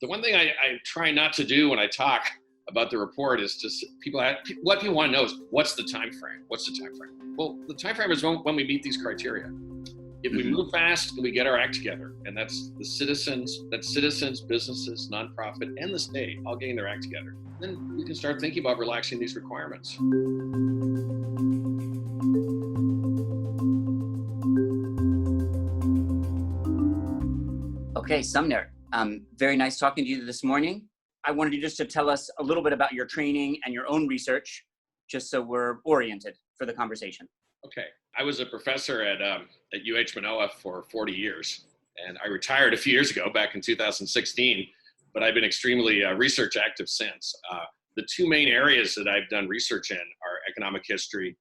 The one thing I try not to do when I talk about the report is what people want to know is what's the time frame? What's the time frame? Well, the time frame is when we meet these criteria. If we move fast and we get our act together, and that's citizens, businesses, nonprofit, and the state all getting their act together, then we can start thinking about relaxing these requirements. Okay, Sumner, very nice talking to you this morning. I wanted you just to tell us a little bit about your training and your own research, just so we're oriented for the conversation. Okay, I was a professor at UH Manoa for 40 years, and I retired a few years ago, back in 2016, but I've been extremely research active since. The two main areas that I've done research in are economic history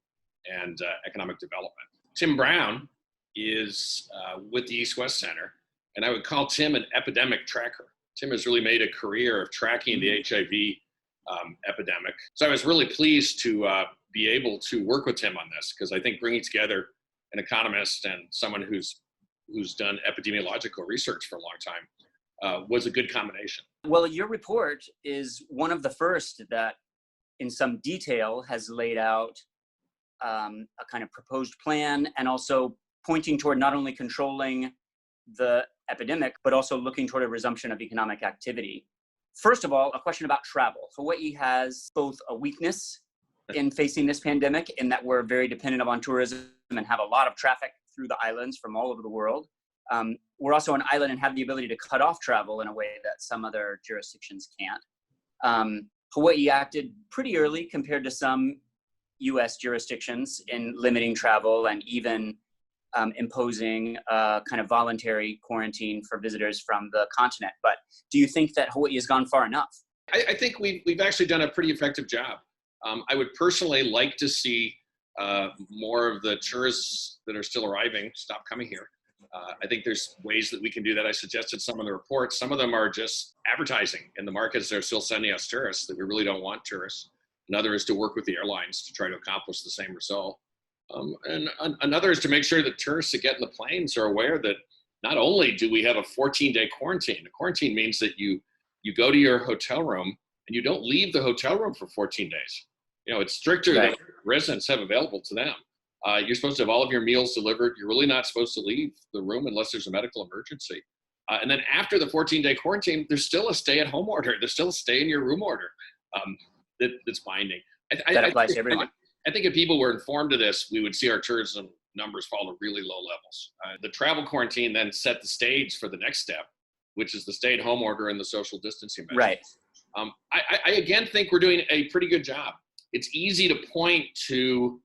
and economic development. Tim Brown is with the East-West Center, and I would call Tim an epidemic tracker. Tim has really made a career of tracking the HIV epidemic. So I was really pleased to be able to work with Tim on this, because I think bringing together an economist and someone who's done epidemiological research for a long time was a good combination. Well, your report is one of the first that in some detail has laid out a kind of proposed plan, and also pointing toward not only controlling the epidemic, but also looking toward a resumption of economic activity. First of all, a question about travel. Hawaii has both a weakness in facing this pandemic, in that we're very dependent upon tourism and have a lot of traffic through the islands from all over the world. We're also an island and have the ability to cut off travel in a way that some other jurisdictions can't. Hawaii acted pretty early compared to some US jurisdictions in limiting travel and even imposing a kind of voluntary quarantine for visitors from the continent. But do you think that Hawaii has gone far enough? I think we've actually done a pretty effective job. I would personally like to see more of the tourists that are still arriving stop coming here. I think there's ways that we can do that. I suggested some of the reports. Some of them are just advertising in the markets. They're still sending us tourists that we really don't want tourists. Another is to work with the airlines to try to accomplish the same result. And another is to make sure that tourists that get in the planes are aware that not only do we have a 14-day quarantine. A quarantine means that you go to your hotel room and you don't leave the hotel room for 14 days. You know, it's stricter than residents have available to them. You're supposed to have all of your meals delivered. You're really not supposed to leave the room unless there's a medical emergency. And then after the 14-day quarantine, there's still a stay-at-home order. There's still a stay-in-your-room order that's binding. That applies to everyone. I think if people were informed of this, we would see our tourism numbers fall to really low levels. The travel quarantine then set the stage for the next step, which is the stay-at-home order and the social distancing measures. Right. I again think we're doing a pretty good job. It's easy to point to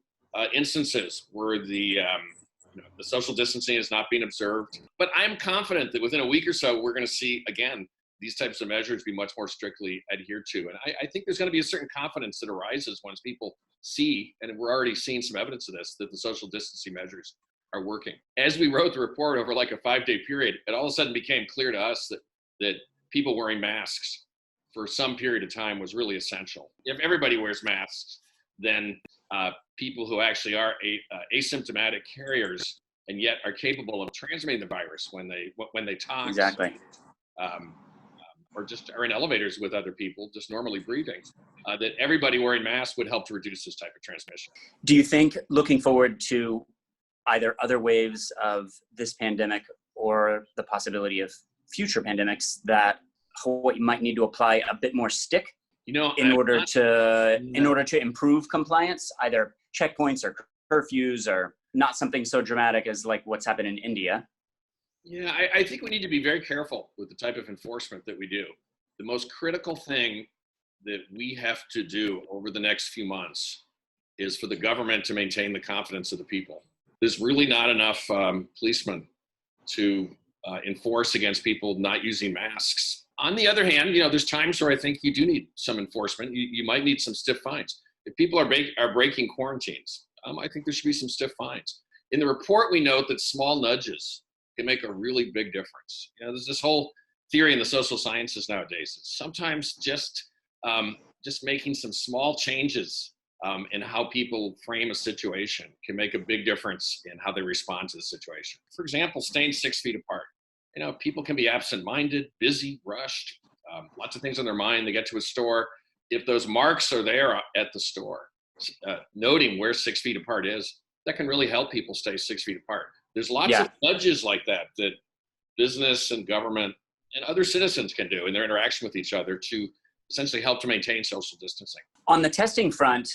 instances where the social distancing is not being observed, but I'm confident that within a week or so, we're going to see, again, these types of measures be much more strictly adhered to. And I think there's going to be a certain confidence that arises once people see, and we're already seeing some evidence of this, that the social distancing measures are working. As we wrote the report over like a 5-day period, it all of a sudden became clear to us that people wearing masks for some period of time was really essential. If everybody wears masks, then people who actually are asymptomatic carriers and yet are capable of transmitting the virus when they talk, exactly, or just are in elevators with other people, just normally breathing, that everybody wearing masks would help to reduce this type of transmission. Do you think, looking forward to either other waves of this pandemic or the possibility of future pandemics, that Hawaii might need to apply a bit more stick in order to improve compliance, either checkpoints or curfews, or not something so dramatic as like what's happened in India? Yeah, I think we need to be very careful with the type of enforcement that we do. The most critical thing that we have to do over the next few months is for the government to maintain the confidence of the people. There's really not enough policemen to enforce against people not using masks. On the other hand, there's times where I think you do need some enforcement. You might need some stiff fines. If people are breaking quarantines, I think there should be some stiff fines. In the report, we note that small nudges can make a really big difference. There's this whole theory in the social sciences nowadays. It's sometimes just making some small changes in how people frame a situation can make a big difference in how they respond to the situation. For example, staying 6 feet apart. People can be absent-minded, busy, rushed. lots of things on their mind. They get to a store. If those marks are there at the store, noting where 6 feet apart is, that can really help people stay 6 feet apart. There's lots of nudges like that business and government and other citizens can do in their interaction with each other to essentially help to maintain social distancing. On the testing front,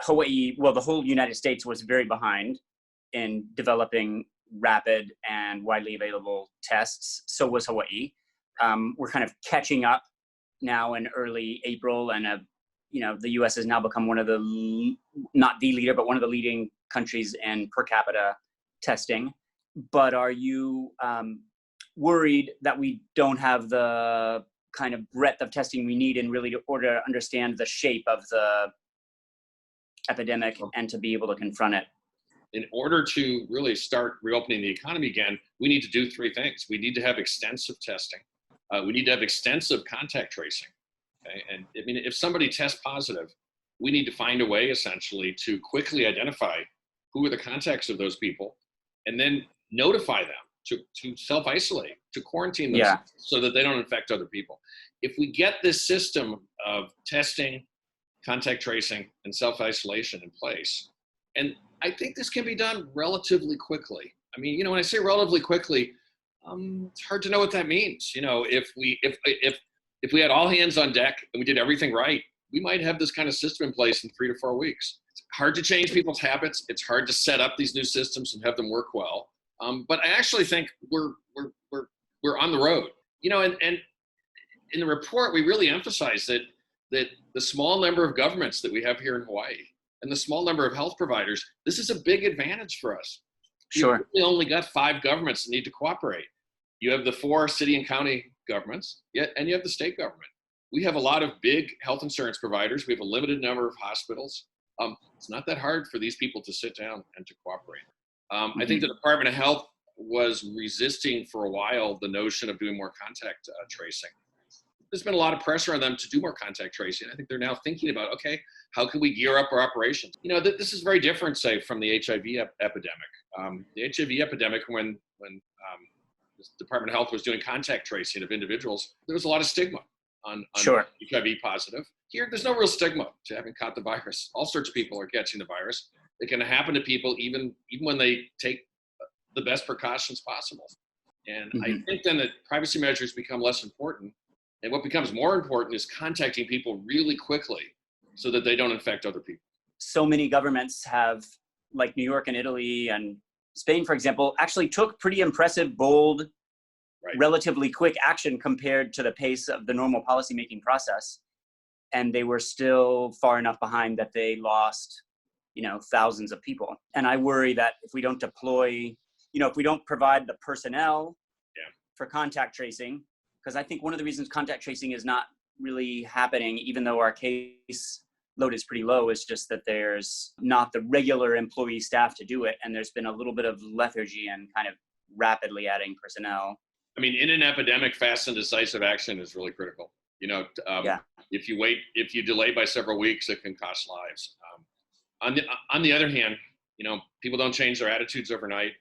Hawaii, well, the whole United States was very behind in developing rapid and widely available tests. So was Hawaii. We're kind of catching up now in early April, and the U.S. has now become one of the, not the leader, but one of the leading countries in per capita testing. But are you worried that we don't have the kind of breadth of testing we need in really order to understand the shape of the epidemic and to be able to confront it? In order to really start reopening the economy again, we need to do 3 things. We need to have extensive testing. We need to have extensive contact tracing. Okay? And I mean, if somebody tests positive, we need to find a way essentially to quickly identify who are the contacts of those people and then notify them to self-isolate, to quarantine them so that they don't infect other people. If we get this system of testing, contact tracing, and self-isolation in place, and I think this can be done relatively quickly. I mean, when I say relatively quickly, it's hard to know what that means. If we had all hands on deck and we did everything right, we might have this kind of system in place in 3 to 4 weeks. It's hard to change people's habits. It's hard to set up these new systems and have them work well. But I actually think we're on the road. And in the report, we really emphasize that the small number of governments that we have here in Hawaii and the small number of health providers, this is a big advantage for us. Sure. We only got 5 governments that need to cooperate. You have the 4 city and county governments, and you have the state government. We have a lot of big health insurance providers. We have a limited number of hospitals. It's not that hard for these people to sit down and to cooperate. I think the Department of Health was resisting for a while the notion of doing more contact tracing. There's been a lot of pressure on them to do more contact tracing. I think they're now thinking about, okay, how can we gear up our operations? This is very different, say, from the HIV epidemic. The HIV epidemic, when the Department of Health was doing contact tracing of individuals, there was a lot of stigma on HIV positive. Here, there's no real stigma to having caught the virus. All sorts of people are catching the virus. It can happen to people even when they take the best precautions possible. And I think then that privacy measures become less important. And what becomes more important is contacting people really quickly so that they don't infect other people. So many governments have, like New York and Italy and Spain, for example, actually took pretty impressive, bold, relatively quick action compared to the pace of the normal policymaking process. And they were still far enough behind that they lost, thousands of people. And I worry that if we don't deploy, if we don't provide the personnel for contact tracing, because I think one of the reasons contact tracing is not really happening, even though our case load is pretty low, is just that there's not the regular employee staff to do it. And there's been a little bit of lethargy and kind of rapidly adding personnel. I mean, in an epidemic, fast and decisive action is really critical. If you delay by several weeks, it can cost lives. On the other hand, people don't change their attitudes overnight.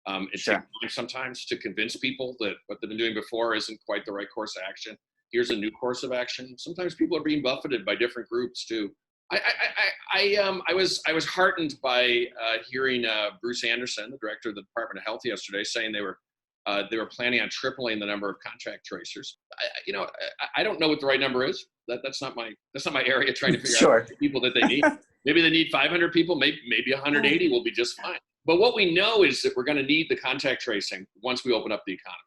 It takes time sometimes to convince people that what they've been doing before isn't quite the right course of action. Here's a new course of action. Sometimes people are being buffeted by different groups too. I was heartened by hearing Bruce Anderson, the director of the Department of Health, yesterday, saying they were planning on tripling the number of contact tracers. I don't know what the right number is. That's not my area. Trying to figure out the people that they need. Maybe they need 500 people. Maybe 180 will be just fine. But what we know is that we're going to need the contact tracing once we open up the economy.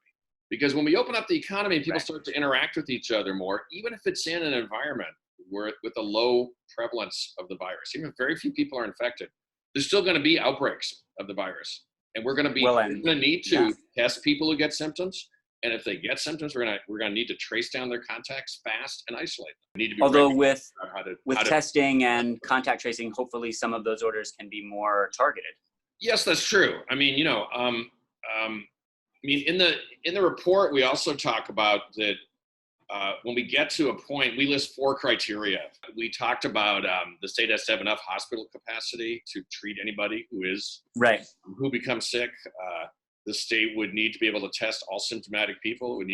Because when we open up the economy and people start to interact with each other more, even if it's in an environment where with a low prevalence of the virus, even if very few people are infected, there's still going to be outbreaks of the virus. And we're going to need to test people who get symptoms. And if they get symptoms, we're going to need to trace down their contacts fast and isolate them. We need to be Although with testing and contact tracing, hopefully some of those orders can be more targeted. Yes, that's true. I mean, in the report, we also talk about that when we get to a point, we list 4 criteria. We talked about the state has to have enough hospital capacity to treat anybody who becomes sick. The state would need to be able to test all symptomatic people. It would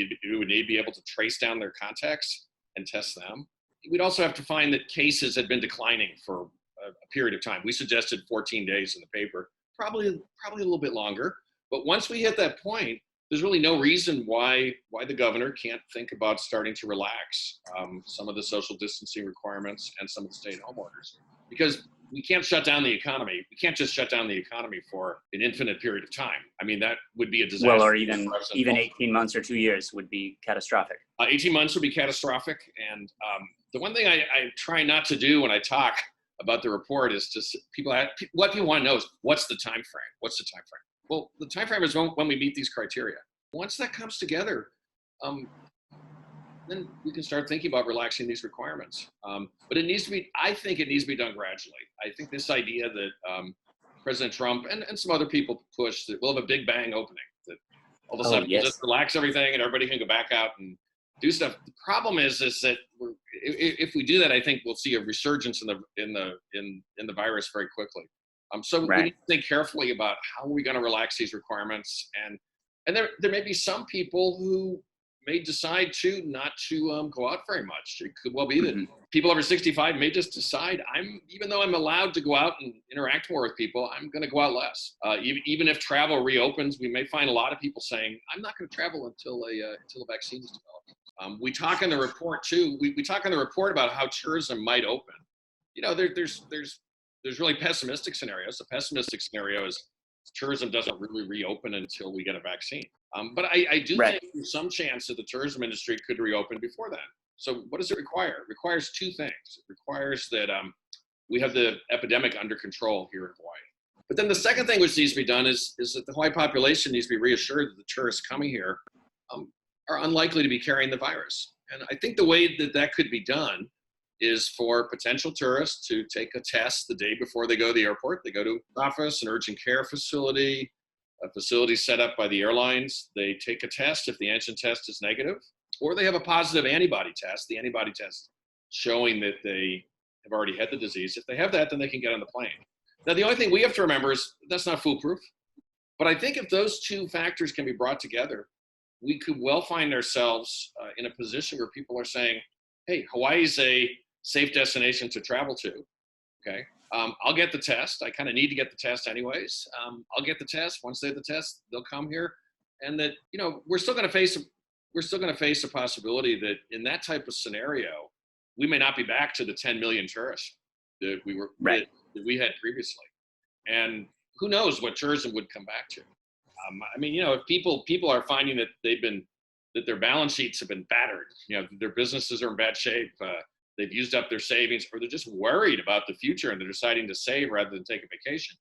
need to be able to trace down their contacts. and test them. We'd also have to find that cases had been declining for a period of time. We suggested 14 days in the paper, probably a little bit longer. But once we hit that point, there's really no reason why the governor can't think about starting to relax some of the social distancing requirements and some of the stay-at-home orders, because we can't shut down the economy. We can't just shut down the economy for an infinite period of time. I mean, that would be a disaster. Well, or even 18 months or 2 years would be catastrophic. 18 months would be catastrophic. And the one thing I try not to do when I talk about the report is just what people want to know is, what's the time frame? What's the time frame? Well, the time frame is when we meet these criteria. Once that comes together, then we can start thinking about relaxing these requirements. But I think it needs to be done gradually. I think this idea that President Trump and some other people push that we'll have a big bang opening, that all of a sudden we'll just relax everything and everybody can go back out and do stuff. The problem is that if we do that, I think we'll see a resurgence in the virus very quickly. So we need to think carefully about how are we going to relax these requirements, and there may be some people who may decide not to go out very much. It could well be that people over 65 may just decide, even though I'm allowed to go out and interact more with people, I'm going to go out less. Even if travel reopens, we may find a lot of people saying, I'm not going to travel until a vaccine is developed. We talk in the report too. We talk in the report about how tourism might open. You know, there's really pessimistic scenarios. The pessimistic scenario is tourism doesn't really reopen until we get a vaccine. But I do think there's some chance that the tourism industry could reopen before then. So what does it require? It requires two things. It requires that we have the epidemic under control here in Hawaii. But then the second thing which needs to be done is that the Hawaii population needs to be reassured that the tourists coming here are unlikely to be carrying the virus. And I think the way that could be done is for potential tourists to take a test the day before they go to the airport. They go to an office, an urgent care facility, a facility set up by the airlines. They take a test if the antigen test is negative, or they have a positive antibody test, the antibody test showing that they have already had the disease. If they have that, then they can get on the plane. Now, the only thing we have to remember is that's not foolproof. But I think if those two factors can be brought together, we could well find ourselves in a position where people are saying, hey, Hawaii's a safe destination to travel to, okay? I'll get the test. I kind of need to get the test anyways. I'll get the test. Once they have the test, they'll come here. And that, you know, we're still going to face a possibility that in that type of scenario, we may not be back to the 10 million tourists that we had previously. And who knows what tourism would come back to. I mean, you know, if people are finding that that their balance sheets have been battered, you know, their businesses are in bad shape, they've used up their savings, or they're just worried about the future and they're deciding to save rather than take a vacation,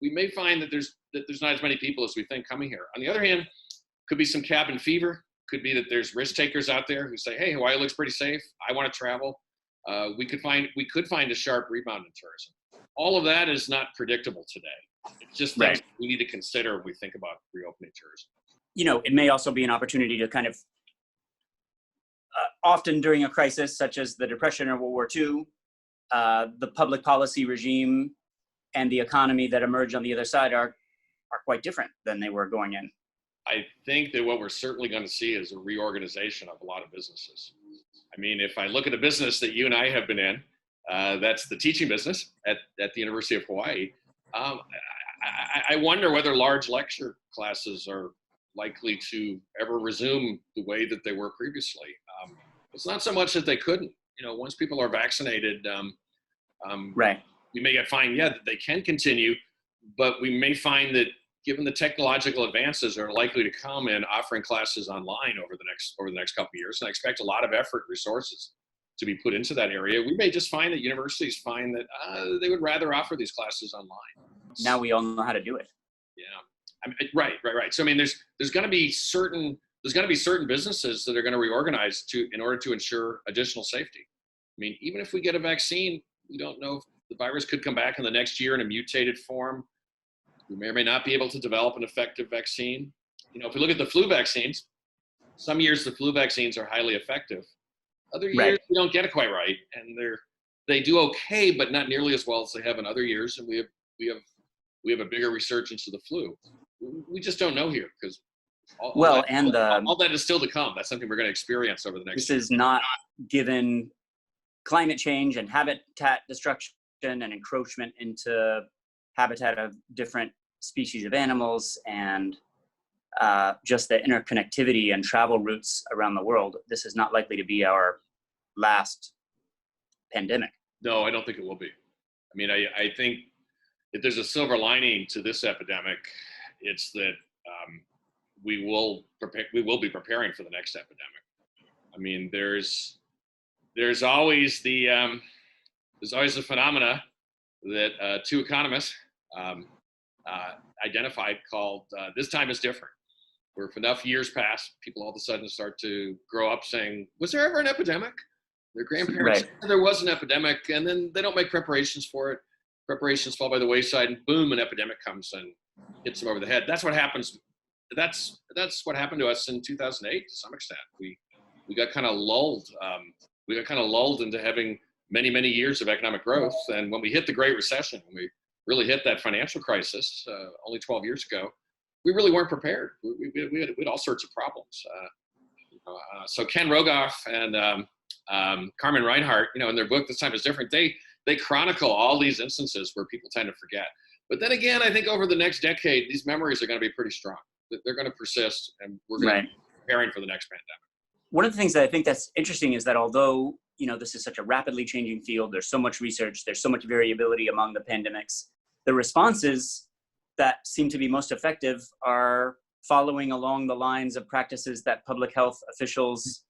we may find that there's not as many people as we think coming here. On the other hand, could be some cabin fever. Could be that there's risk takers out there who say, hey, Hawaii looks pretty safe. I want to travel. We could find a sharp rebound in tourism. All of that is not predictable today. It's just things we need to consider when we think about reopening tourism. You know, it may also be an opportunity to kind of often during a crisis such as the Depression or World War II, the public policy regime and the economy that emerge on the other side are quite different than they were going in. I think that what we're certainly going to see is a reorganization of a lot of businesses. I mean, if I look at the business that you and I have been in, that's the teaching business at the University of Hawaii. I wonder whether large lecture classes are likely to ever resume the way that they were previously. It's not so much that they couldn't. You know, once people are vaccinated, we may find, that they can continue, but we may find that given the technological advances that are likely to come in offering classes online over the next couple of years, and I expect a lot of effort and resources to be put into that area, we may just find that universities find that they would rather offer these classes online. Now we all know how to do it. Yeah, I mean, right. So I mean, there's going to be certain businesses that are going to reorganize in order to ensure additional safety. I mean, even if we get a vaccine, we don't know if the virus could come back in the next year in a mutated form. We may or may not be able to develop an effective vaccine. You know, if we look at the flu vaccines, some years the flu vaccines are highly effective. Other years we don't get it quite right, and they do okay, but not nearly as well as they have in other years. And we have a bigger resurgence of the flu. We just don't know here because Well, and all that is still to come. That's something we're going to experience over the next. This is not given climate change and habitat destruction and encroachment into habitat of different species of animals and just the interconnectivity and travel routes around the world. This is not likely to be our last pandemic. No, I don't think it will be. I mean, I think if there's a silver lining to this epidemic, it's that we will be preparing for the next epidemic. I mean, there's always the phenomena that two economists identified called this time is different. Where if enough years pass, people all of a sudden start to grow up saying, was there ever an epidemic? Their grandparents said there was an epidemic, and then they don't make preparations for it. Preparations fall by the wayside, and boom, an epidemic comes and hits them over the head. That's what happens. That's what happened to us in 2008 to some extent. We got kind of lulled. We got kind of lulled into having many years of economic growth. And when we hit the Great Recession, when we really hit that financial crisis only 12 years ago, we really weren't prepared. We had all sorts of problems. So Ken Rogoff and Carmen Reinhardt, in their book, This Time is Different, they chronicle all these instances where people tend to forget. But then again, I think over the next decade, these memories are going to be pretty strong. They're going to persist, and we're going to be preparing for the next pandemic. One of the things that I think that's interesting is that although, this is such a rapidly changing field, there's so much research, there's so much variability among the pandemics, the responses that seem to be most effective are following along the lines of practices that public health officials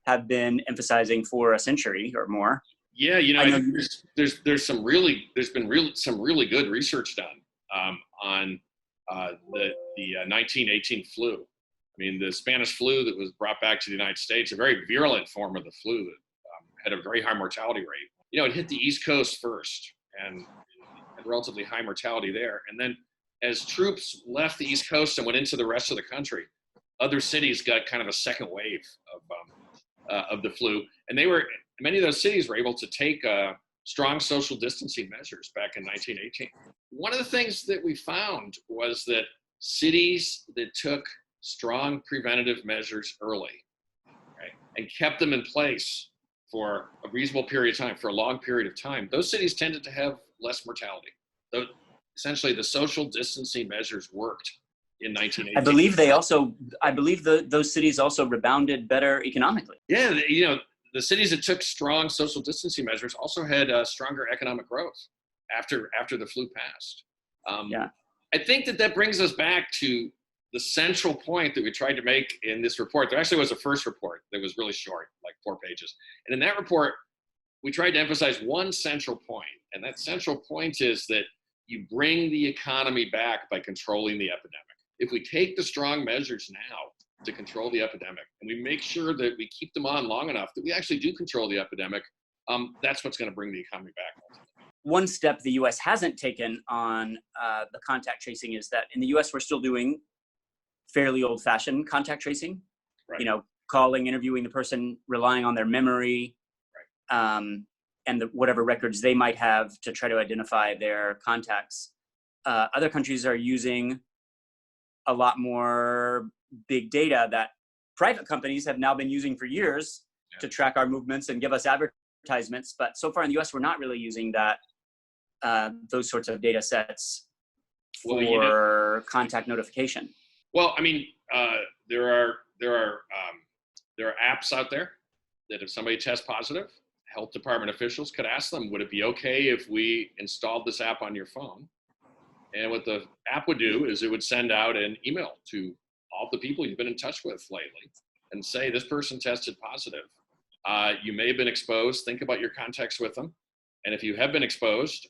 have been emphasizing for a century or more. Yeah, I know there's been really good research done on the 1918 flu. I mean, the Spanish flu that was brought back to the United States, a very virulent form of the flu that had a very high mortality rate. It hit the East Coast first and had relatively high mortality there. And then as troops left the East Coast and went into the rest of the country, other cities got kind of a second wave of the flu. And many of those cities were able to take strong social distancing measures back in 1918. One of the things that we found was that cities that took strong preventative measures early, and kept them in place for a reasonable period of time, for a long period of time, those cities tended to have less mortality. Essentially, the social distancing measures worked in 1918. I believe those cities also rebounded better economically. Yeah, the cities that took strong social distancing measures also had stronger economic growth after the flu passed. I think that brings us back to the central point that we tried to make in this report. There actually was a first report that was really short, like 4 pages. And in that report, we tried to emphasize one central point. And that central point is that you bring the economy back by controlling the epidemic. If we take the strong measures now to control the epidemic, and we make sure that we keep them on long enough that we actually do control the epidemic, that's what's going to bring the economy back. One step the U.S. hasn't taken on the contact tracing is that in the U.S. we're still doing fairly old-fashioned contact tracing. Calling, interviewing the person, relying on their memory, and whatever records they might have to try to identify their contacts. Other countries are using a lot more big data that private companies have now been using for years to track our movements and give us advertisements. But so far in the US, we're not really using those sorts of data sets for contact notification. Well, I mean, there are apps out there that if somebody tests positive, health department officials could ask them, would it be okay if we installed this app on your phone? And what the app would do is it would send out an email to all the people you've been in touch with lately and say, this person tested positive. You may have been exposed. Think about your contacts with them. And if you have been exposed,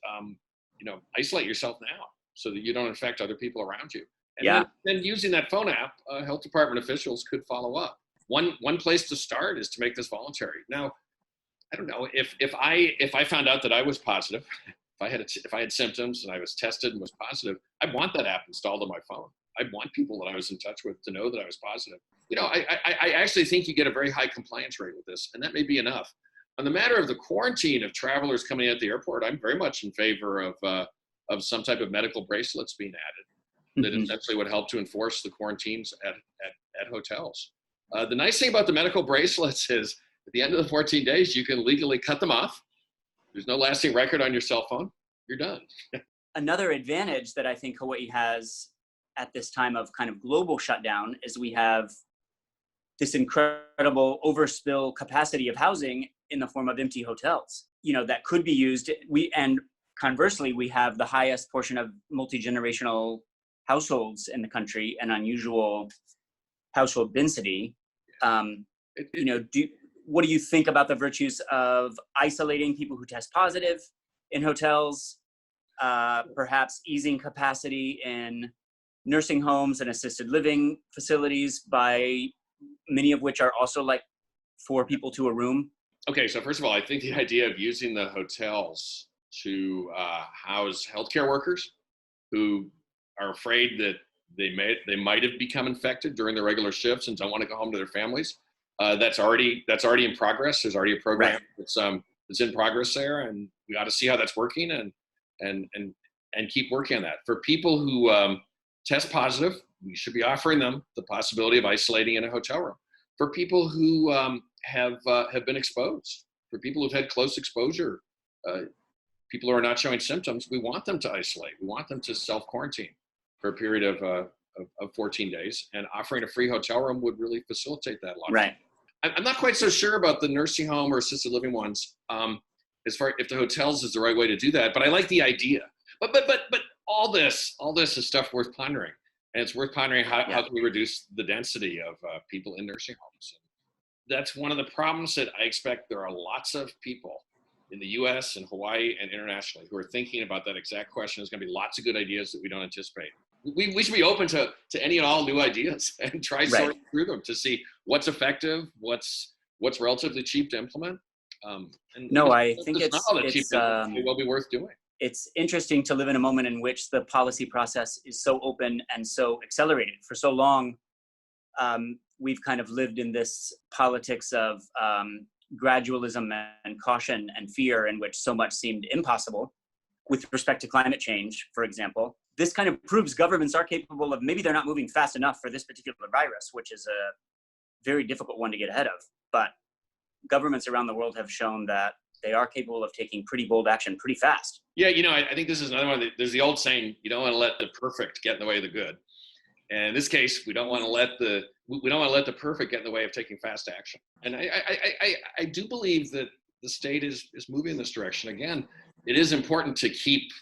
isolate yourself now so that you don't infect other people around you. And then using that phone app, health department officials could follow up. One place to start is to make this voluntary. Now, I don't know if I found out that I was positive, if I had symptoms and I was tested and was positive, I'd want that app installed on my phone. I'd want people that I was in touch with to know that I was positive. I actually think you get a very high compliance rate with this, and that may be enough. On the matter of the quarantine of travelers coming at the airport, I'm very much in favor of some type of medical bracelets being added. that essentially would help to enforce the quarantines at hotels. The nice thing about the medical bracelets is at the end of the 14 days, you can legally cut them off. There's no lasting record on your cell phone. You're done. Another advantage that I think Hawaii has at this time of kind of global shutdown is we have this incredible overspill capacity of housing in the form of empty hotels, that could be used. And conversely, we have the highest portion of multi-generational households in the country and unusual household density. What do you think about the virtues of isolating people who test positive in hotels, perhaps easing capacity in nursing homes and assisted living facilities, by many of which are also like 4 people to a room? Okay, so first of all, I think the idea of using the hotels to house healthcare workers who are afraid that they might have become infected during their regular shifts and don't want to go home to their families, that's already in progress. There's already a program that's in progress there, and we ought to see how that's working and keep working on that. For people who test positive, we should be offering them the possibility of isolating in a hotel room. For people who have been exposed, for people who've had close exposure, people who are not showing symptoms, we want them to isolate. We want them to self-quarantine for a period of 14 days, and offering a free hotel room would really facilitate that a lot. Right. I'm not quite so sure about the nursing home or assisted living ones, as far if the hotels is the right way to do that. But I like the idea. But all this is stuff worth pondering, and it's worth pondering how can we reduce the density of people in nursing homes. That's one of the problems that I expect there are lots of people in the U.S. and Hawaii and internationally who are thinking about that exact question. There's going to be lots of good ideas that we don't anticipate. We should be open to any and all new ideas and try sorting through them to see what's effective, what's relatively cheap to implement. I think it will be worth doing. It's interesting to live in a moment in which the policy process is so open and so accelerated. For so long, we've kind of lived in this politics of gradualism and caution and fear, in which so much seemed impossible with respect to climate change, for example. This kind of proves governments are capable of, maybe they're not moving fast enough for this particular virus, which is a very difficult one to get ahead of, but governments around the world have shown that they are capable of taking pretty bold action pretty fast. Yeah, I think this is another one. There's the old saying, you don't want to let the perfect get in the way of the good. And in this case, we don't want to let the perfect get in the way of taking fast action. And I do believe that the state is moving in this direction. Again, it is important to keep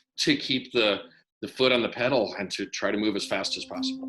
the foot on the pedal and to try to move as fast as possible.